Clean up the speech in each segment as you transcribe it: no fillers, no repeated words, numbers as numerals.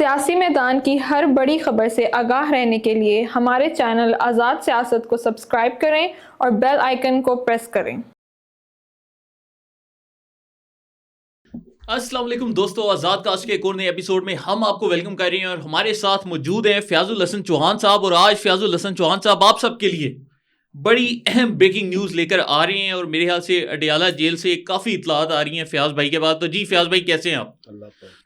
سیاسی میدان کی ہر بڑی خبر سے آگاہ رہنے کے لیے ہمارے چینل آزاد سیاست کو سبسکرائب کریں اور بیل آئیکن کو پریس کریں۔ السلام علیکم دوستو، آزاد کاسٹ کے ایک اور نئے ایپیسوڈ میں ہم آپ کو ویلکم کر رہے ہیں اور ہمارے ساتھ موجود ہیں فیاض الحسن چوہان صاحب۔ اور آج فیاض الحسن چوہان صاحب آپ سب کے لیے بڑی اہم بریکنگ نیوز لے کر آ رہے ہیں اور میرے خیال سے اڈیالہ جیل سے کافی اطلاعات آ رہی ہیں فیاض بھائی کے بعد۔ تو جی فیاض بھائی کیسے ہیں آپ؟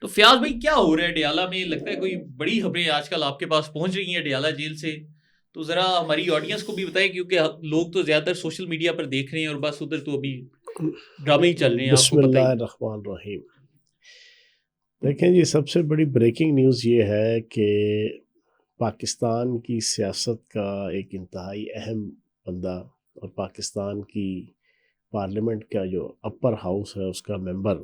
تو فیاض بھائی کیا ہو رہا ہے اڈیالہ میں؟ لگتا ہے کوئی بڑی خبریں آج کل آپ کے پاس پہنچ رہی ہیں اڈیالہ جیل سے، تو ذرا ہماری آڈینس کو بھی بتائیں، کیونکہ لوگ تو زیادہ تر سوشل میڈیا پر دیکھ رہے ہیں اور بس ادھر تو ابھی ڈرامے ہی چل رہے ہیں۔ بسم اللہ الرحمن الرحیم۔ دیکھیں جی، سب سے بڑی بریکنگ نیوز یہ ہے کہ پاکستان کی سیاست کا ایک انتہائی اہم بندہ اور پاکستان کی پارلیمنٹ کا جو اپر ہاؤس ہے اس کا ممبر،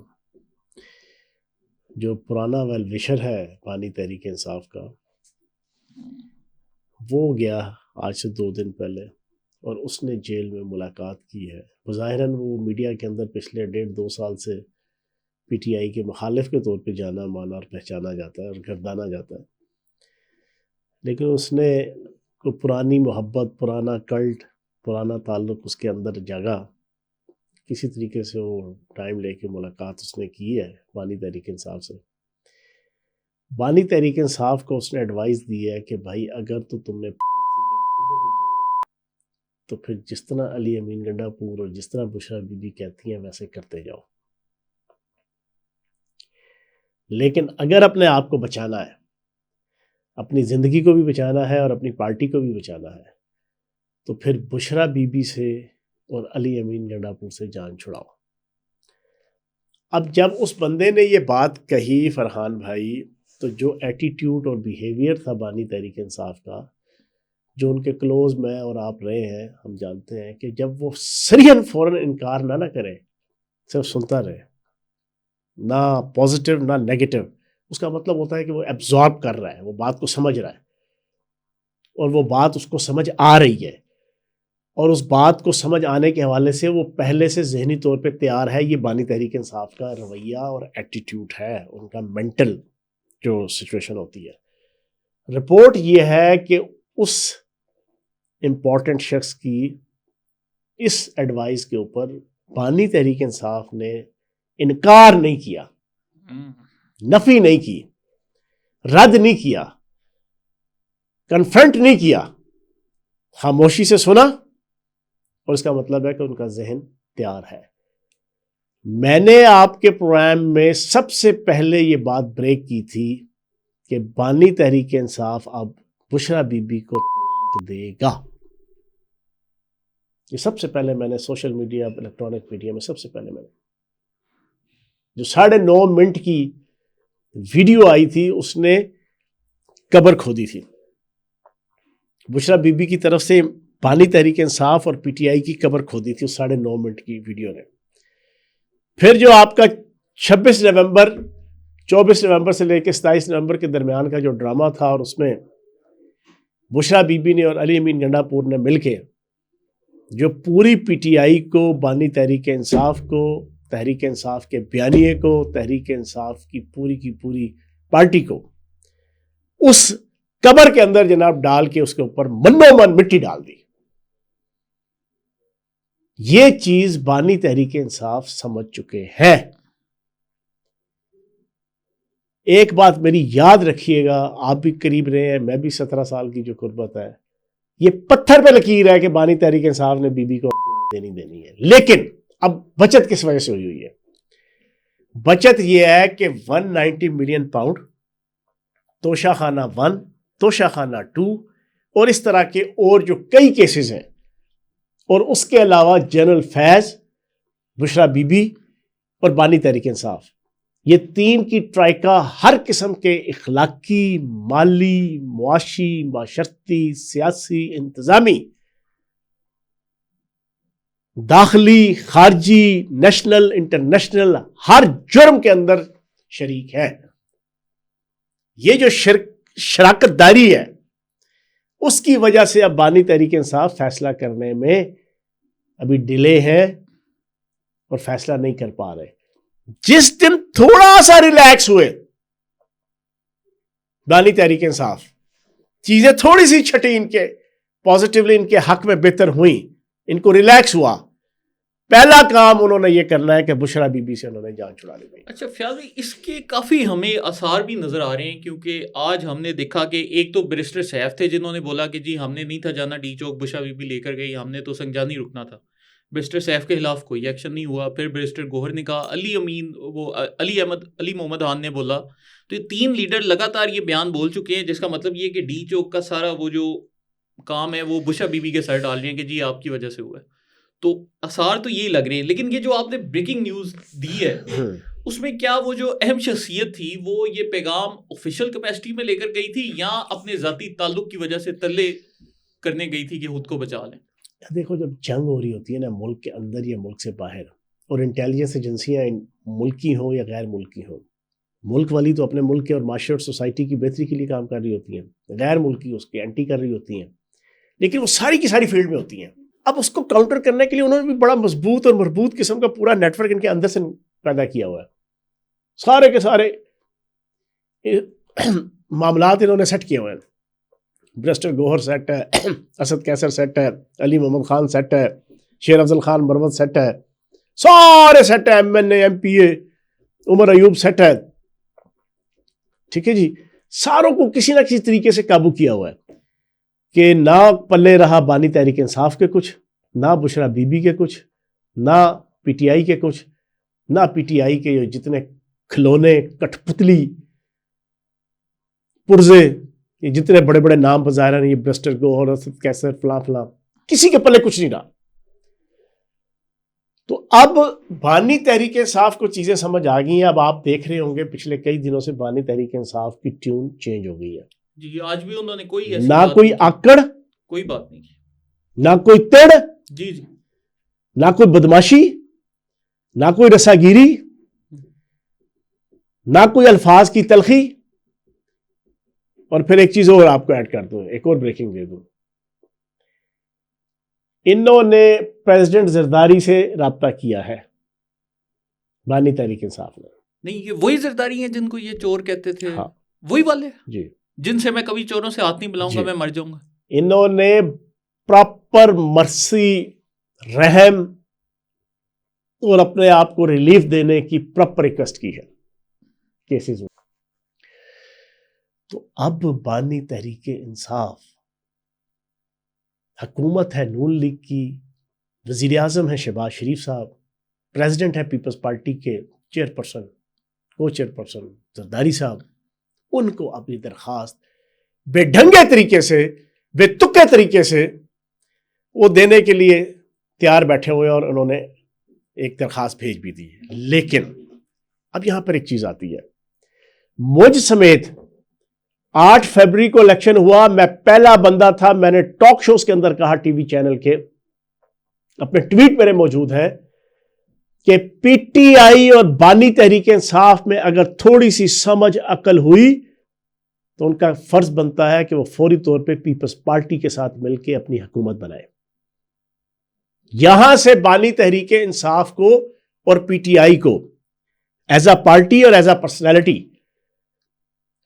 جو پرانا ویل وشر ہے پانی تحریک انصاف کا، وہ گیا آج سے 2 دن پہلے اور اس نے جیل میں ملاقات کی ہے۔ بظاہراً وہ میڈیا کے اندر پچھلے 1.5-2 سال سے پی ٹی آئی کے مخالف کے طور پہ جانا مانا اور پہچانا جاتا ہے اور گردانا جاتا ہے، لیکن اس نے کوئی پرانی محبت، پرانا کلٹ، پرانا تعلق اس کے اندر جگہ، کسی طریقے سے وہ ٹائم لے کے ملاقات اس نے کی ہے بانی تحریک انصاف سے۔ بانی تحریک انصاف کو اس نے ایڈوائز دی ہے کہ بھائی اگر تو تم نے تو پھر جس طرح علی امین گنڈا پور اور جس طرح بشرا بی بی کہتی ہیں ویسے کرتے جاؤ، لیکن اگر اپنے آپ کو بچانا ہے، اپنی زندگی کو بھی بچانا ہے اور اپنی پارٹی کو بھی بچانا ہے، تو پھر بشرا بی بی سے اور علی امین گنڈا پور سے جان چھڑاؤ۔ اب جب اس بندے نے یہ بات کہی فرحان بھائی، تو جو ایٹیٹیوڈ اور بیہیویئر تھا بانی تحریک انصاف کا، جو ان کے کلوز میں اور آپ رہے ہیں، ہم جانتے ہیں کہ جب وہ سریحاً فوراً انکار نہ کرے، صرف سنتا رہے، نہ پازیٹیو نہ نیگیٹو، اس کا مطلب ہوتا ہے کہ وہ ایبزارب کر رہا ہے، وہ بات کو سمجھ رہا ہے اور وہ بات اس کو سمجھ آ رہی ہے، اور اس بات کو سمجھ آنے کے حوالے سے وہ پہلے سے ذہنی طور پہ تیار ہے۔ یہ بانی تحریک انصاف کا رویہ اور ایٹیٹیوڈ ہے، ان کا مینٹل جو سچویشن ہوتی ہے۔ رپورٹ یہ ہے کہ اس امپورٹنٹ شخص کی اس ایڈوائز کے اوپر بانی تحریک انصاف نے انکار نہیں کیا، نفی نہیں کی، رد نہیں کیا، کنفرنٹ نہیں کیا، خاموشی سے سنا، اور اس کا مطلب ہے کہ ان کا ذہن تیار ہے۔ میں نے آپ کے پروگرام میں سب سے پہلے یہ بات بریک کی تھی کہ بانی تحریک انصاف اب بشرا بی بی کو دے گا۔ یہ سب سے پہلے میں نے سوشل میڈیا، الیکٹرانک میڈیا میں سب سے پہلے میں نے جو 9.5 منٹ کی ویڈیو آئی تھی، اس نے قبر کھودی تھی بشرا بی بی کی طرف سے، بانی تحریک انصاف اور پی ٹی آئی کی قبر کھودی تھی اس 9.5 منٹ کی ویڈیو نے۔ پھر جو آپ کا 26 نومبر 24 نومبر سے لے کے 27 نومبر کے درمیان کا جو ڈرامہ تھا، اور اس میں بشرا بی بی نے اور علی امین گنڈا پور نے مل کے جو پوری پی ٹی آئی کو، بانی تحریک انصاف کو، تحریک انصاف کے بیانیے کو، تحریک انصاف کی پوری پارٹی کو اس قبر کے اندر جناب ڈال کے اس کے اوپر منو من مٹی ڈال دی۔ یہ چیز بانی تحریک انصاف سمجھ چکے ہیں۔ ایک بات میری یاد رکھیے گا، آپ بھی قریب رہے ہیں، میں بھی 17 سال کی جو قربت ہے، یہ پتھر پہ لکیر ہے کہ بانی تحریک انصاف نے بی بی کو دینی ہے، لیکن اب بچت کس وجہ سے ہوئی ہے؟ بچت یہ ہے کہ 190 ملین پاؤنڈ توشہ خانہ 1، توشہ خانہ 2 اور اس طرح کے اور جو کئی کیسز ہیں، اور اس کے علاوہ general Faiz, Bushra be be اور بانی تحریک انصاف، یہ 3 کی ٹرائکا ہر قسم کے اخلاقی، مالی، معاشی، معاشرتی، سیاسی، انتظامی، داخلی، خارجی، نیشنل، انٹرنیشنل، ہر جرم کے اندر شریک ہے۔ یہ جو شراکت داری ہے، اس کی وجہ سے اب بانی تحریک انصاف فیصلہ کرنے میں ابھی ڈیلے ہے اور فیصلہ نہیں کر پا رہے۔ جس دن تھوڑا سا ریلیکس ہوئے، بانی تحریک انصاف چیزیں تھوڑی سی چھٹی ان کے پازیٹیولی ان کے حق میں بہتر ہوئیں, ان کو ریلیکس ہوا, پہلا کام انہوں نے یہ کرنا ہے کہ بشرا بی بی سے انہوں نے جان چھڑا لی. اچھا فیاض بھائی, اس کے کافی ہمیں آثار بھی نظر آ رہے ہیں, کیونکہ آج ہم نے دیکھا کہ ایک تو بیرسٹر سیف تھے جنہوں نے بولا کہ جی ہم نے نہیں تھا جانا D Chowk, Bushra be be لے کر گئی, ہم نے تو سنجانی رکنا تھا. بیرسٹر سیف کے خلاف کوئی ایکشن نہیں ہوا. پھر بیرسٹر گوہر نے کہا, علی محمد خان نے بولا. تو یہ تین لیڈر لگاتار یہ بیان بول چکے ہیں, جس کا مطلب یہ کہ ڈی چوک کا سارا وہ جو کام ہے وہ بشرا بی بی کے سر ڈال رہے ہیں کہ جی آپ کی وجہ سے ہوا ہے. تو آثار تو یہی لگ رہے ہیں. لیکن یہ جو آپ نے بریکنگ نیوز دی ہے اس میں کیا وہ جو اہم شخصیت تھی وہ یہ پیغام آفیشیل کیپیسٹی میں لے کر گئی تھی یا اپنے ذاتی تعلق کی وجہ سے تلے کرنے گئی تھی کہ خود کو بچا لیں؟ دیکھو جب جنگ ہو رہی ہوتی ہے نا ملک کے اندر یا ملک سے باہر, اور انٹیلیجنس ایجنسیاں ملکی ہوں یا غیر ملکی ہوں, ملک والی تو اپنے ملک کے اور معاشرے اور سوسائٹی کی بہتری کے لیے کام کر رہی ہوتی ہیں, غیر ملکی اس کے اینٹی کر رہی ہوتی ہیں, لیکن وہ ساری کی ساری فیلڈ میں ہوتی ہیں. اب اس کو کاؤنٹر کرنے کے لیے انہوں نے بھی بڑا مضبوط اور مربوط قسم کا پورا نیٹ ورک ان کے اندر سے پیدا کیا ہوا ہے. سارے کے سارے معاملات انہوں نے سیٹ کیے ہوئے ہیں. برسٹر گوہر سیٹ ہے, اسد کیسر سیٹ ہے, علی محمد خان سیٹ ہے, شیر افضل خان مروت سیٹ ہے, سارے سیٹ ہے, M N A, M P a, Omar Ayub set ہے. ٹھیک ہے جی, ساروں کو کسی نہ کسی طریقے سے قابو کیا ہوا ہے کہ نہ پلے رہا بانی تحریک انصاف کے کچھ, نہ بشرا بی بی کے کچھ, نہ پی ٹی آئی کے کچھ, نہ پی ٹی آئی کے جتنے کھلونے, کٹھ پتلی, پرزے, یہ جتنے بڑے بڑے نام بظاہر ہیں, یہ برسٹر گوہر, اسد کیسر, فلاں فلاں, کسی کے پلے کچھ نہیں رہا. تو اب بانی تحریک انصاف کو چیزیں سمجھ آ گئی ہیں. اب آپ دیکھ رہے ہوں گے پچھلے کئی دنوں سے بانی تحریک انصاف کی ٹیون چینج ہو گئی ہے. جی آج بھی انہوں نے کوئی نہ کوئی آکڑ, کوئی بات نہیں کی, نہ کوئی تڑ, جی جی, نہ کوئی بدماشی, نہ کوئی رساگیری, نہ کوئی الفاظ کی تلخی. اور پھر ایک چیز اور آپ کو ایڈ کر دوں, ایک اور بریکنگ دے دوں. انہوں نے پریزیڈنٹ زرداری سے رابطہ کیا ہے بانی تحریک انصاف نے. نہیں یہ وہی زرداری ہیں جن کو یہ چور کہتے تھے؟ ہاں وہی والے جی, جن سے میں کبھی چوروں سے ہاتھ نہیں ملاؤں گا, میں مر جاؤں گا. انہوں نے پراپر مرسی, رحم اور اپنے آپ کو ریلیف دینے کی پراپر ریکویسٹ کی ہے کیسز میں. تو اب بانی تحریک انصاف حکومت ہے نون لیگ کی, وزیر اعظم ہے شہباز شریف صاحب, پریزیڈنٹ ہے پیپلز پارٹی کے چیئرپرسن, کو چیئرپرسن زرداری صاحب. ان کو اپنی درخواست بے ڈھنگے طریقے سے, بے تکے طریقے سے وہ دینے کے لیے تیار بیٹھے ہوئے, اور انہوں نے ایک درخواست بھیج بھی دی. لیکن اب یہاں پر ایک چیز آتی ہے, مجھ سمیت 8 فروری کو الیکشن ہوا, میں پہلا بندہ تھا, میں نے ٹاک شوز کے اندر کہا, ٹی وی چینل کے, اپنے ٹویٹ میرے موجود ہے کہ پی ٹی آئی اور بانی تحریک انصاف میں اگر تھوڑی سی سمجھ عقل ہوئی تو ان کا فرض بنتا ہے کہ وہ فوری طور پہ پیپلز پارٹی کے ساتھ مل کے اپنی حکومت بنائے. یہاں سے بانی تحریک انصاف کو اور پی ٹی آئی کو ایز اے پارٹی اور ایز اے پرسنالٹی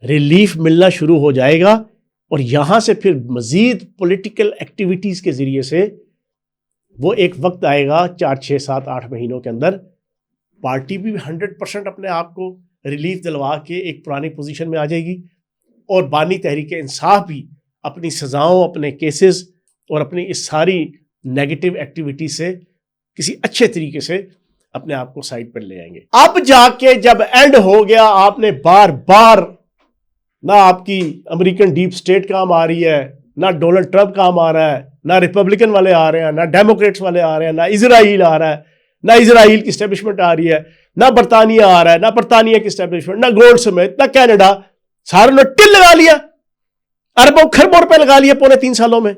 ریلیف ملنا شروع ہو جائے گا, اور یہاں سے پھر مزید پولیٹیکل ایکٹیویٹیز کے ذریعے سے وہ ایک وقت آئے گا 4 6 7 8 مہینوں کے اندر, پارٹی بھی 100% اپنے آپ کو ریلیف دلوا کے ایک پرانی پوزیشن میں آ جائے گی, اور بانی تحریک انصاف بھی اپنی سزاؤں, اپنے کیسز اور اپنی اس ساری نیگیٹو ایکٹیویٹی سے کسی اچھے طریقے سے اپنے آپ کو سائڈ پر لے آئیں گے. اب جا کے جب اینڈ ہو گیا, آپ نے بار بار نہ آپ کی امریکن ڈیپ سٹیٹ کام آ رہی ہے, نہ ڈونلڈ ٹرمپ کام آ رہا ہے, نہ ریپبلکن والے آ رہے ہیں, نہ ڈیموکریٹس والے آ رہے ہیں, نہ اسرائیل آ رہا ہے, نہ اسرائیل کی اسٹیبلشمنٹ آ رہی ہے, نہ برطانیہ آ رہا ہے, نہ برطانیہ کی اسٹیبلشمنٹ, نہ گولڈ سمیت, نہ کینیڈا. ساروں نے ٹل لگا لیا, اربوں خربوں روپے لگا لیے پونے 3 سالوں میں,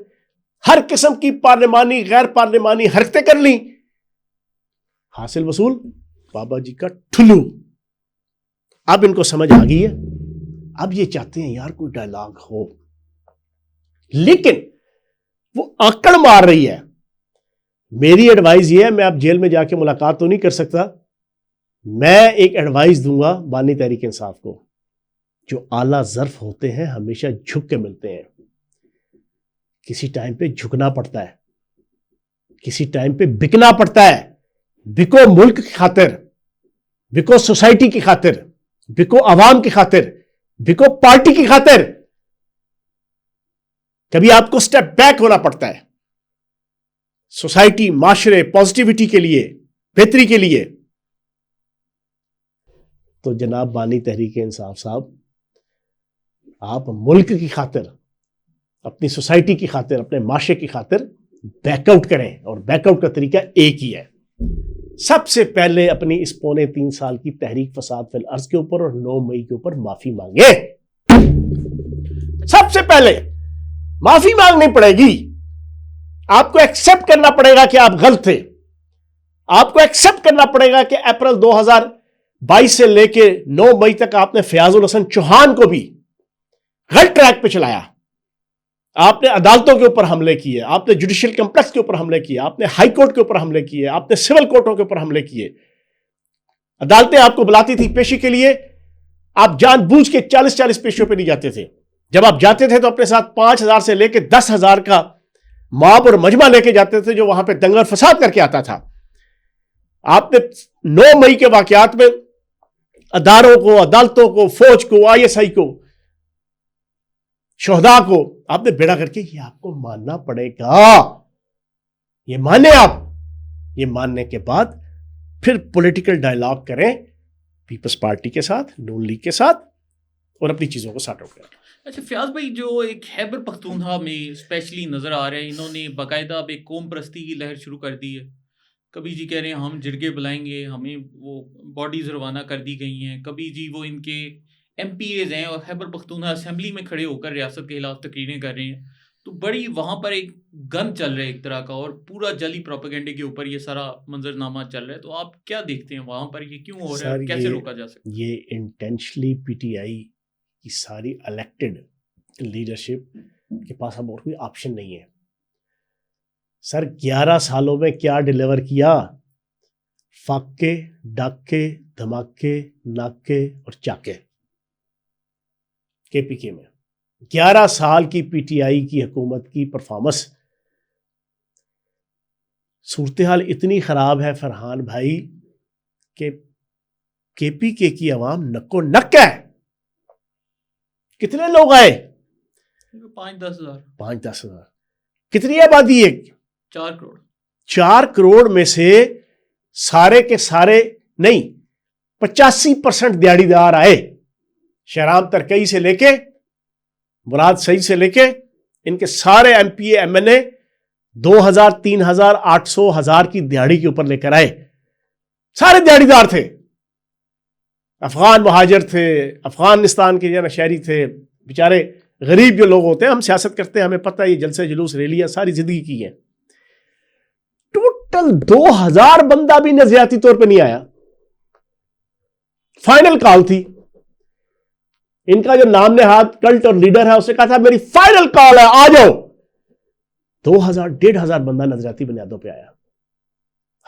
ہر قسم کی پارلیمانی غیر پارلیمانی حرکتیں کر لیں, حاصل وصول بابا جی کا ٹھلو. اب ان کو سمجھ آ گئی ہے, اب یہ چاہتے ہیں یار کوئی ڈائلاگ ہو, لیکن وہ آکڑ مار رہی ہے. میری ایڈوائز یہ ہے, میں اب جیل میں جا کے ملاقات تو نہیں کر سکتا, میں ایک ایڈوائز دوں گا بانی تحریک انصاف کو جو اعلیٰ ظرف ہوتے ہیں ہمیشہ جھک کے ملتے ہیں. کسی ٹائم پہ جھکنا پڑتا ہے, کسی ٹائم پہ بکنا پڑتا ہے. بکو ملک کی خاطر, بکو سوسائٹی کی خاطر, بکو عوام کی خاطر, بکو پارٹی کی خاطر. کبھی آپ کو سٹیپ بیک ہونا پڑتا ہے سوسائٹی, معاشرے, پازیٹیوٹی کے لیے, بہتری کے لیے. تو جناب بانی تحریک انصاف صاحب, آپ ملک کی خاطر, اپنی سوسائٹی کی خاطر, اپنے معاشرے کی خاطر بیک آؤٹ کریں. اور بیک آؤٹ کا طریقہ ایک ہی ہے, سب سے پہلے اپنی اس 3.25 سال کی تحریک فساد فی الارض کے اوپر اور 9 مئی کے اوپر معافی مانگے. سب سے پہلے معافی مانگنی پڑے گی. آپ کو ایکسپٹ کرنا پڑے گا کہ آپ غلط تھے. آپ کو ایکسپٹ کرنا پڑے گا کہ اپریل 2022 سے لے کے 9 مئی تک آپ نے فیاض الحسن چوہان کو بھی غلط ٹریک پہ چلایا. آپ نے عدالتوں کے اوپر حملے کیے, آپ نے جوڈیشل کمپلیکس کے اوپر حملے کیے, آپ نے ہائی کورٹ کے اوپر حملے کیے, آپ نے سول کورٹوں کے اوپر حملے کیے. عدالتیں آپ کو بلاتی تھی پیشی کے لیے, آپ جان بوجھ کے 40 پیشیوں پہ نہیں جاتے تھے. جب آپ جاتے تھے تو اپنے ساتھ 5,000 سے لے کے 10,000 کا ماب اور مجمع لے کے جاتے تھے جو وہاں پہ دنگل فساد کر کے آتا تھا. آپ نے 9 مئی کے واقعات میں اداروں کو, عدالتوں کو, فوج کو, ISI کو, شہداء کو آپ نے بیڑا کر کے, یہ آپ کو ماننا پڑے گا. یہ مانے آپ. یہ ماننے کے بعد پھر پولیٹیکل ڈائلاگ کریں پیپلز پارٹی کے ساتھ, نون لیگ کے ساتھ, اور اپنی چیزوں کو سارٹ آؤٹ کریں. اچھا فیاض بھائی, جو ایک خیبر پختونخوا میں اسپیشلی نظر آ رہے ہیں, انہوں نے باقاعدہ اب ایک قوم پرستی کی لہر شروع کر دی ہے. کبھی جی کہہ رہے ہیں ہم جرگے بلائیں گے, ہمیں وہ باڈیز روانہ کر دی گئی ہیں. کبھی جی وہ ان کے MPAs ہیں اور خیبر پختونخوا اسمبلی میں کھڑے ہو کر ریاست کے خلاف تقریریں کر رہے ہیں. تو بڑی وہاں پر ایک گن چل رہا ہے ایک طرح کا, اور پورا جعلی پروپیگنڈے کے اوپر یہ سارا منظرنامہ چل رہا ہے. تو آپ کیا دیکھتے ہیں وہاں پر یہ کیوں ہو رہا ہے, کیسے روکا جا سکتا ہے؟ یہ انٹینشنلی PTI کی ساری الیکٹڈ لیڈرشپ کے پاس اب اور کوئی آپشن نہیں ہے. سر 11 سالوں میں کیا ڈیلیور کیا؟ فاقے, ڈاکے, دھماکے, ناکے اور چاکے. KPK میں 11 سال کی PTI کی حکومت کی پرفارمنس. صورتحال اتنی خراب ہے فرحان بھائی کہ KPK کی عوام نکو نک ہے. کتنے لوگ آئے؟ 5-10 ہزار. 5-10 ہزار. کتنی آبادی ہے؟ 4 کروڑ. 4 کروڑ میں سے سارے کے سارے نہیں, 85% دیہڑی دار آئے. شہرام ترکئی سے لے کے مراد سعید سے لے کے ان کے سارے MPA MNA 2,000 3,000 800 1,000 کی دیہڑی کے اوپر لے کر آئے. سارے دیہڑی دار تھے, افغان مہاجر تھے, افغانستان کے شہری تھے. بیچارے غریب جو لوگ ہوتے ہیں, ہم سیاست کرتے ہیں, ہمیں پتہ ہے یہ جلسے جلوس ریلیاں ساری زندگی کی ہیں. ٹوٹل 2,000 بندہ بھی نظریاتی طور پہ نہیں آیا. فائنل کال تھی. ان کا جو نام نہاد کلٹ اور لیڈر ہے اس نے کہا تھا میری فائنل کال ہے, آ جاؤ. 2,000-1,500 بندہ نظریاتی بنیادوں پہ آیا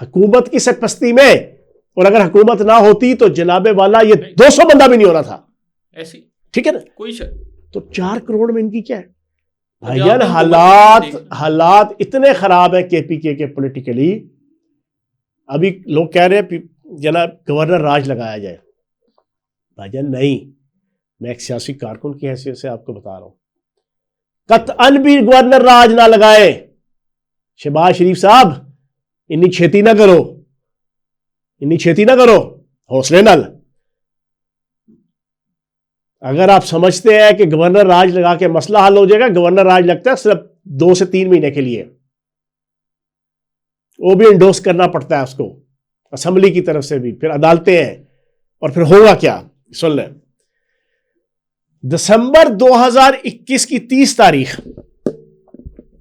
حکومت کی سرپرستی میں. اور اگر حکومت نہ ہوتی تو جناب والا یہ 200 بندہ بھی نہیں ہونا تھا. ایسی ٹھیک ہے نا, کوئی شک. تو 4 کروڑ میں ان کی کیا ہے بھائی جان؟ حالات اتنے خراب ہیں KPK کے پولیٹیکلی. ابھی لوگ کہہ رہے ہیں جناب گورنر راج لگایا جائے. بھائی جان نہیں, میں ایک سیاسی کارکن کی حیثیت سے آپ کو بتا رہا ہوں, قطعاً بھی گورنر راج نہ لگائے. شہباز شریف صاحب انی چھیتی نہ کرو, انی چھیتی نہ کرو, حوصلے نال. اگر آپ سمجھتے ہیں کہ گورنر راج لگا کے مسئلہ حل ہو جائے گا, گورنر راج لگتا ہے صرف 2 سے 3 مہینے کے لیے. وہ بھی انڈوس کرنا پڑتا ہے اس کو اسمبلی کی طرف سے بھی, پھر عدالتیں ہیں, اور پھر ہوگا کیا سن لیں. دسمبر 2021 کی 30 تاریخ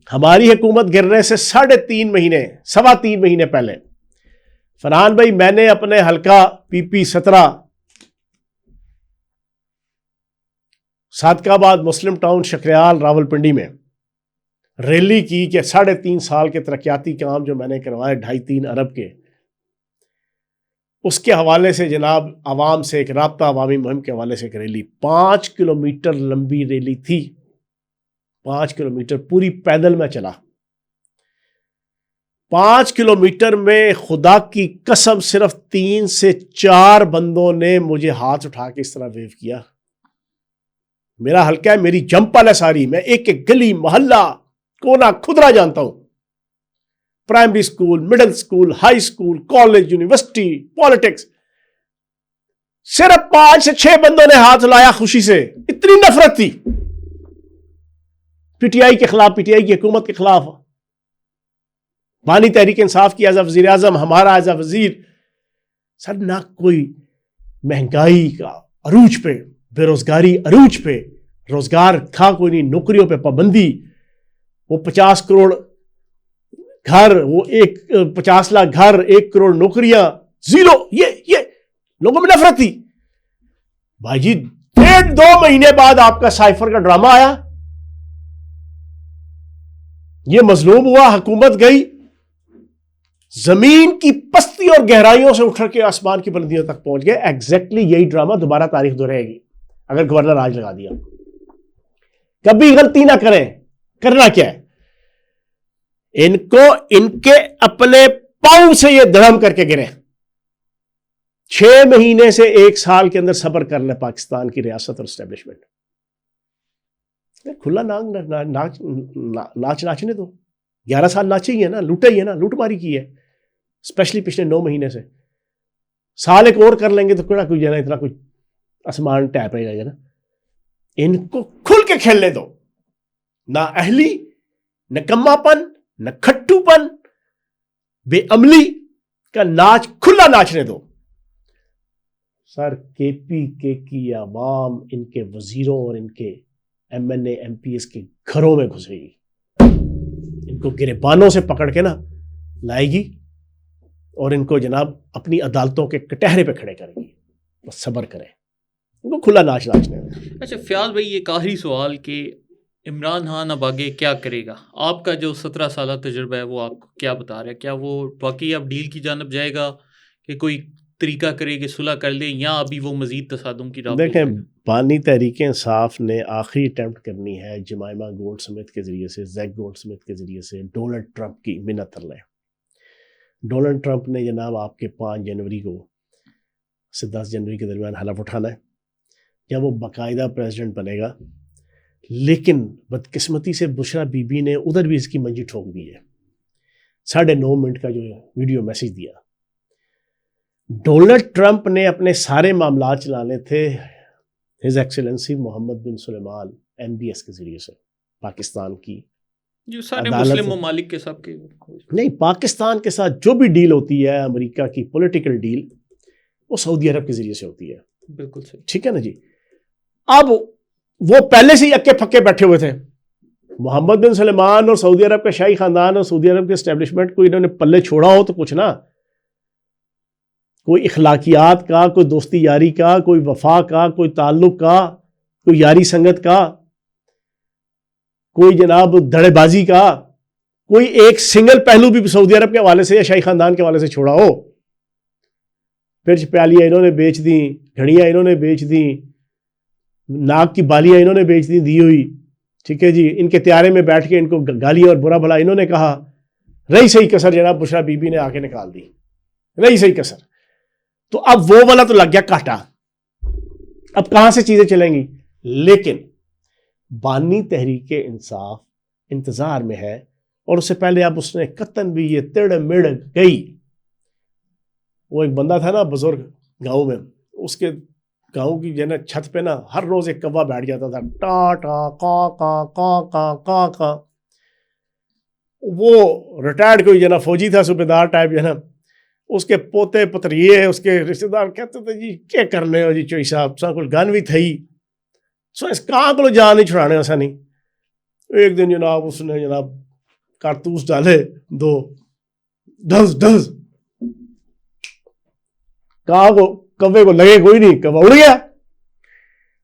ہماری حکومت گرنے سے 3.5 مہینے 3.25 مہینے پہلے فرحان بھائی میں نے اپنے حلقہ PP 17 صادق آباد مسلم ٹاؤن شکریال راولپنڈی میں ریلی کی کہ 3.5 سال کے ترقیاتی کام جو میں نے کروائے 2.5-3 ارب کے, اس کے حوالے سے جناب عوام سے ایک رابطہ عوامی مہم کے حوالے سے ایک ریلی 5 کلومیٹر لمبی ریلی تھی. 5 کلومیٹر پوری پیدل میں چلا. 5 کلومیٹر میں خدا کی قسم صرف 3 سے 4 بندوں نے مجھے ہاتھ اٹھا کے اس طرح ویو کیا. میرا حلقہ ہے, میری جمپل ہے ساری, میں ایک ایک گلی محلہ کونا کھدرا جانتا ہوں. Primary school, middle school, high school, college, university, politics. صرف 5 سے 6 بندوں نے ہاتھ لایا خوشی سے. اتنی نفرت تھی پی ٹی آئی کے خلاف, پی ٹی آئی کی حکومت کے خلاف. بانی تحریک انصاف کی ایز اے وزیر اعظم, ہمارا ایز اے وزیر. سر نہ کوئی مہنگائی کا عروج پہ, بے روزگاری عروج پہ, روزگار تھا کوئی نہیں, نوکریوں پہ پابندی, وہ 50 کروڑ گھر, وہ 50 لاکھ گھر, 1 کروڑ نوکریاں, زیرو. یہ لوگوں میں نفرت تھی. بھائی جی 1.5-2 مہینے بعد آپ کا سائفر کا ڈرامہ آیا, یہ مظلوم ہوا, حکومت گئی, زمین کی پستی اور گہرائیوں سے اٹھ کے آسمان کی بلندیوں تک پہنچ گئے. ایگزیکٹلی یہی ڈرامہ دوبارہ تاریخ دہرائے گی اگر گورنر راج لگا دیا. کبھی غلطی نہ کریں. کرنا کیا ہے, ان کو ان کے اپنے پاؤں سے یہ دھڑم کر کے گرے. 6 مہینے سے 1 سال کے اندر صبر کر لے پاکستان کی ریاست اور اسٹیبلشمنٹ. کھلا ناچ ناچنے دو. 11 سال ناچے ہی ہے نا, لوٹا ہی ہے نا, لوٹ ماری کی ہے, اسپیشلی پچھلے 9 مہینے سے. سال ایک اور کر لیں گے تو کیڑا کوئی جانا اتنا کوئی آسمان ٹیپ رہے گا نا. ان کو کھل کے کھیلنے دو. نہ اہلی, نہ کماپن, نہ کھٹو پن, بے عملی کا ناچ کھلا ناچنے دو. سر کے پی کے کی عوام ان کے وزیروں اور ان کے M N A M P S کے گھروں میں گھسے گی. ان کو گریبانوں سے پکڑ کے نا لائے گی اور ان کو جناب اپنی عدالتوں کے کٹہرے پہ کھڑے کرے گی. بس صبر کریں, ان کو کھلا ناچ ناچنے دیں. اچھا فیاض بھائی, یہ آخری سوال کہ عمران خان اب آگے کیا کرے گا؟ آپ کا جو 17 سالہ تجربہ ہے وہ آپ کو کیا بتا رہا ہے؟ کیا وہ واقعی اب ڈیل کی جانب جائے گا کہ کوئی طریقہ کرے کہ صلح کر لے, یا ابھی وہ مزید تصادم کی راہ؟ دیکھیں, بانی تحریک انصاف نے آخری اٹیمپٹ کرنی ہے جمائمہ گولڈ سمتھ کے ذریعے سے, زیک گولڈ سمتھ کے ذریعے سے ڈونلڈ ٹرمپ کی منت لیں. ڈونلڈ ٹرمپ نے جناب آپ کے 5 جنوری کو سے 10 جنوری کے درمیان حلف اٹھانا ہے جب وہ باقاعدہ پریزیڈنٹ بنے گا. لیکن بدقسمتی سے بشرا بی بی نے ادھر بھی اس کی منجی ٹھوک دی ہے. 9.5 منٹ کا جو ویڈیو میسج دیا. ڈونلڈ ٹرمپ نے اپنے سارے معاملات چلانے تھے ہز ایکسیلنسی محمد بن سلیمان ایم بی ایس کے ذریعے سے, پاکستان کی جو سارے مسلم ممالک کے ساتھ نہیں, پاکستان کے ساتھ جو بھی ڈیل ہوتی ہے امریکہ کی پولیٹیکل ڈیل, وہ سعودی عرب کے ذریعے سے ہوتی ہے. بالکل صحیح, ٹھیک ہے نا جی. اب وہ پہلے سے ہی اکے پھکے بیٹھے ہوئے تھے. محمد بن سلیمان اور سعودی عرب کا شاہی خاندان اور سعودی عرب کے اسٹیبلشمنٹ کو انہوں نے پلے چھوڑا ہو تو کچھ نا, کوئی اخلاقیات کا, کوئی دوستی یاری کا, کوئی وفا کا, کوئی تعلق کا, کوئی یاری سنگت کا, کوئی جناب دڑے بازی کا, کوئی ایک سنگل پہلو بھی سعودی عرب کے حوالے سے یا شاہی خاندان کے حوالے سے چھوڑا ہو. پھر پیالیاں انہوں نے بیچ دیں, گھڑیاں انہوں نے بیچ دیں, ناک کی بالیاں انہوں نے بیچ دیں دی ہوئی. ٹھیک ہے جی, ان کے تیارے میں بیٹھ کے ان کو گالیاں اور برا بھلا انہوں نے کہا. رہی صحیح کسر جناب بشرا بی بی نے آ کے نکال دی, رہی صحیح کسر. تو اب وہ والا تو لگ گیا کاٹا, اب کہاں سے چیزیں چلیں گی. لیکن بانی تحریک انصاف انتظار میں ہے, اور اس سے پہلے اب اس نے قطن بھی یہ تڑ مڑ گئی. وہ ایک بندہ تھا نا بزرگ گاؤں میں, اس کے گاؤں کی جو ہے نا چھت پہ نا ہر روز ایک کوا بیٹھ جاتا تھا, ٹا ٹا کا کا کا کا کا کا. وہ ریٹائرڈ کوئی جو ہے نا فوجی تھا, صوبیدار ٹائپ جو ہے نا, اس کے پوتے پتریے اس کے رشتہ دار کہتے تھے جی کیا کرنے ہو جی چوئی صاحب, سا کوئی گن بھی تھی سو اس کہاں کو جان نہیں چھڑانے ایسا نہیں. ایک دن جناب اس نے جناب کارتوس ڈالے 2 ڈز ڈز, کہاں کو کوے کو لگے کوئی نہیں, کوا اڑ گیا.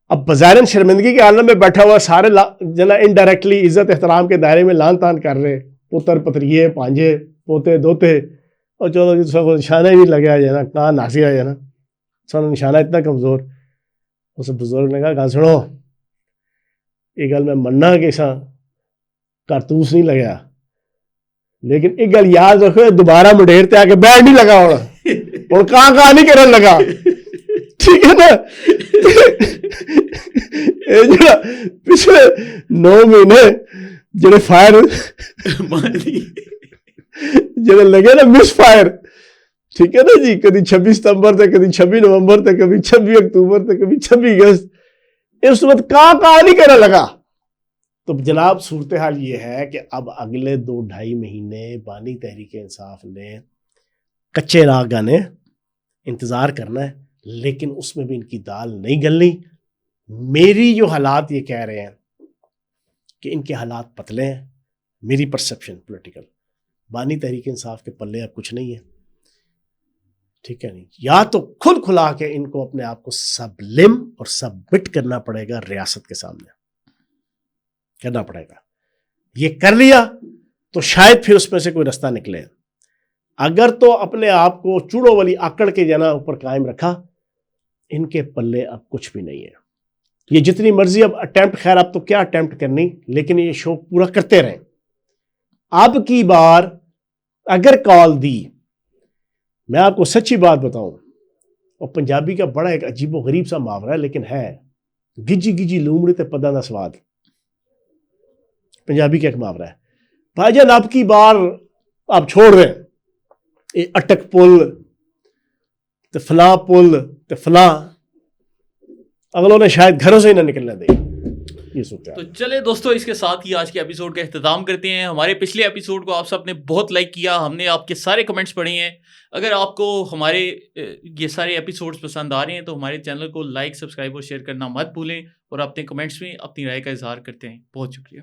اب بظاہر شرمندگی کے عالم میں بیٹھا ہوا سارے جنا انڈائریکٹلی عزت احترام کے دائرے میں لان تان کر رہے, پتر پتریے پانجے پوتے دوتے, اور چلو جی سب نشانہ ہی نہیں لگا جانا کہاں ناسی آ جانا سانو نشانہ اتنا کمزور. اس بزرگ نے کہا گل سنو یہ گل میں مننا کہ سا کارتوس نہیں لگا لیکن ایک گل یاد رکھو دوبارہ مڈیر تے آ کے بیٹھ نہیں لگا ہوں کہاں نہیں کرن لگا ٹھیک ہے نا. جڑا پچھلے 9 مہینے جڑے فائر جڑے لگے نا مس فائر ٹھیک ہے نا جی کبھی 26 ستمبر تے کبھی 26 نومبر تے کبھی 26 اکتوبر تے کبھی 26 اگست اس وقت کہاں نہیں کرنے لگا. تو جناب صورتحال یہ ہے کہ اب اگلے 2-2.5 مہینے بانی تحریک انصاف نے کچے راہ گانے انتظار کرنا ہے لیکن اس میں بھی ان کی دال نہیں گلنی. میری جو حالات یہ کہہ رہے ہیں کہ ان کے حالات پتلے ہیں. میری پرسپشن پولیٹیکل بانی تحریک انصاف کے پلے اب کچھ نہیں ہے ٹھیک ہے نہیں. یا تو کھل کھلا کے ان کو اپنے آپ کو سبلم اور سبمٹ کرنا پڑے گا ریاست کے سامنے کرنا پڑے گا. یہ کر لیا تو شاید پھر اس میں سے کوئی رستہ نکلے. اگر تو اپنے آپ کو چوڑوں والی آکڑ کے جنا اوپر قائم رکھا ان کے پلے اب کچھ بھی نہیں ہے. یہ جتنی مرضی اب اٹیمپٹ خیر اب تو کیا اٹیمپٹ کرنی لیکن یہ شو پورا کرتے رہیں. اب کی بار اگر کال دی میں آپ کو سچی بات بتاؤں اور پنجابی کا بڑا ایک عجیب و غریب سا محاورہ ہے لیکن ہے گجی گجی لومڑی تے پدا دا سواد پنجابی کا ایک محاورہ ہے. بھائی جان اب کی بار آپ چھوڑ رہے ہیں یہ اٹک پل تے فلاں پل تے فلاں اگلوں نے شاید گھروں سے ہی نہ نکلنے دیں. تو چلے دوستو اس کے ساتھ ہی آج کے ایپیسوڈ کا اختتام کرتے ہیں. ہمارے پچھلے ایپیسوڈ کو آپ سب نے بہت لائک کیا, ہم نے آپ کے سارے کمنٹس پڑھے ہیں. اگر آپ کو ہمارے یہ سارے ایپیسوڈز پسند آ رہے ہیں تو ہمارے چینل کو لائک سبسکرائب اور شیئر کرنا مت بھولیں اور اپنے کمنٹس میں اپنی رائے کا اظہار کرتے ہیں. بہت شکریہ.